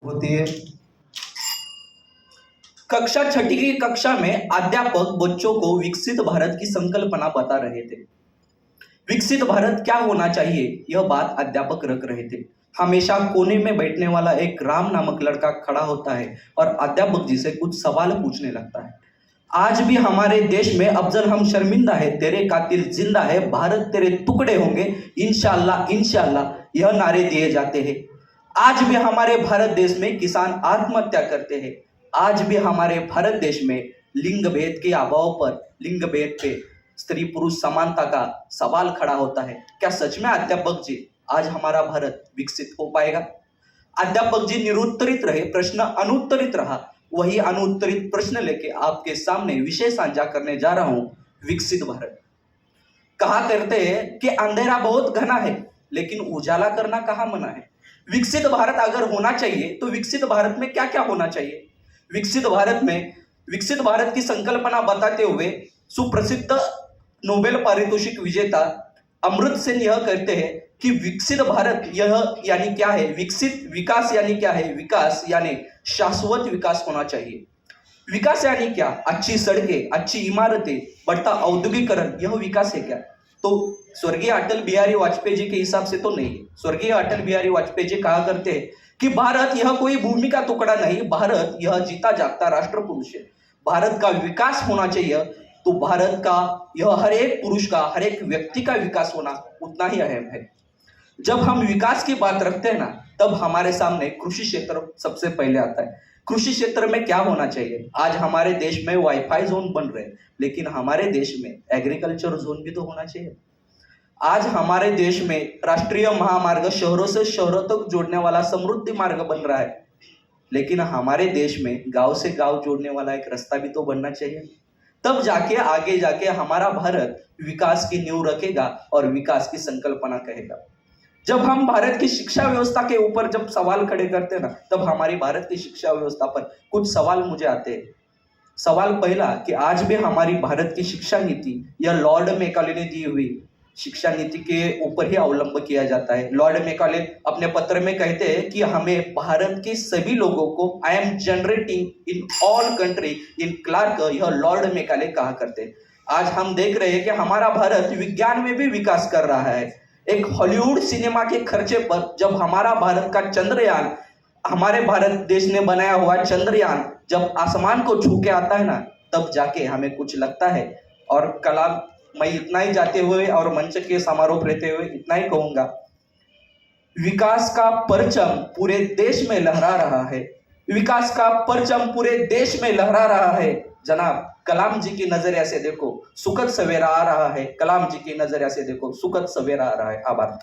होती है। कक्षा छठी की कक्षा में अध्यापक बच्चों को विकसित भारत की संकल्पना बता रहे थे। विकसित भारत क्या होना चाहिए यह बात अध्यापक रख रहे थे। हमेशा कोने में बैठने वाला एक राम नामक लड़का खड़ा होता है और अध्यापक जी से कुछ सवाल पूछने लगता है। आज भी हमारे देश में अफजल हम शर्मिंदा है, तेरे कातिल जिंदा है, भारत तेरे टुकड़े होंगे, इंशाअल्लाह इंशाअल्लाह यह नारे दिए जाते हैं। आज भी हमारे भारत देश में किसान आत्महत्या करते हैं। आज भी हमारे भारत देश में लिंग भेद के अभाव पर, लिंग भेद पे स्त्री पुरुष समानता का सवाल खड़ा होता है। क्या सच में अध्यापक जी आज हमारा भारत विकसित हो पाएगा? अध्यापक जी निरुत्तरित रहे, प्रश्न अनुत्तरित रहा। वही अनुत्तरित प्रश्न लेके आपके सामने विषय साझा करने जा रहा हूं, विकसित भारत। कहा करते हैं कि अंधेरा बहुत घना है लेकिन उजाला करना कहाँ मना है। विकसित भारत अगर होना चाहिए तो विकसित भारत में क्या क्या होना चाहिए? विकसित भारत की संकल्पना बताते हुए सुप्रसिद्ध नोबेल पारितोषिक विजेता अमर्त्य सेन यह कहते हैं कि विकसित भारत यह यानी क्या है, विकसित विकास यानी क्या है, विकास यानी शाश्वत विकास होना चाहिए। विकास यानी क्या? अच्छी सड़कें, अच्छी इमारतें, बढ़ता औद्योगिकरण, यह विकास है क्या? तो स्वर्गीय अटल बिहारी वाजपेयी जी के हिसाब से तो नहीं है। स्वर्गीय अटल बिहारी वाजपेयी जी कहा करते हैं कि भारत यह कोई भूमि का टुकड़ा नहीं, भारत यह जीता जागता राष्ट्र पुरुष है। भारत का विकास होना चाहिए तो भारत का यह हर एक पुरुष का, हर एक व्यक्ति का विकास होना उतना ही अहम है। जब हम विकास की बात रखते हैं ना, तब हमारे सामने कृषि क्षेत्र सबसे पहले आता है। कृषि क्षेत्र में क्या होना चाहिए? आज हमारे देश में वाईफाई जोन बन रहे हैं, लेकिन हमारे देश में एग्रीकल्चर जोन भी तो होना चाहिए। आज हमारे देश में राष्ट्रीय महामार्ग शहरों से शहरों तक जोड़ने वाला समृद्धि मार्ग बन रहा है, लेकिन हमारे देश में गांव से गांव जोड़ने वाला एक रास्ता भी तो बनना चाहिए। तब जाके आगे जाके हमारा भारत विकास की नींव रखेगा और विकास की संकल्पना कहेगा। जब हम भारत की शिक्षा व्यवस्था के ऊपर जब सवाल खड़े करते हैं ना, तब हमारी भारत की शिक्षा व्यवस्था पर कुछ सवाल मुझे आते हैं। सवाल पहला कि आज भी हमारी भारत की शिक्षा नीति यह लॉर्ड मैकाले ने दी हुई शिक्षा नीति के ऊपर ही अवलंब किया जाता है। लॉर्ड मैकाले अपने पत्र में कहते हैं कि हमें भारत के सभी लोगों को I am generating in all country in clerk, यह लॉर्ड मैकाले कहा करते हैं। आज हम देख रहे हैं कि हमारा भारत विज्ञान में भी विकास कर रहा है। एक हॉलीवुड सिनेमा के खर्चे पर जब हमारा भारत का चंद्रयान, हमारे भारत देश ने बनाया हुआ चंद्रयान जब आसमान को छू के आता है ना, तब जाके हमें कुछ लगता है। और कलाम, मैं इतना ही जाते हुए और मंच के समारोह रहते हुए इतना ही कहूंगा, विकास का परचम पूरे देश में लहरा रहा है। विकास का परचम पूरे देश में लहरा रहा है। जनाब कलाम जी की नजरिया से देखो सुखद सवेरा आ रहा है। कलाम जी की नजरिया से देखो सुखद सवेरा आ रहा है। आभार।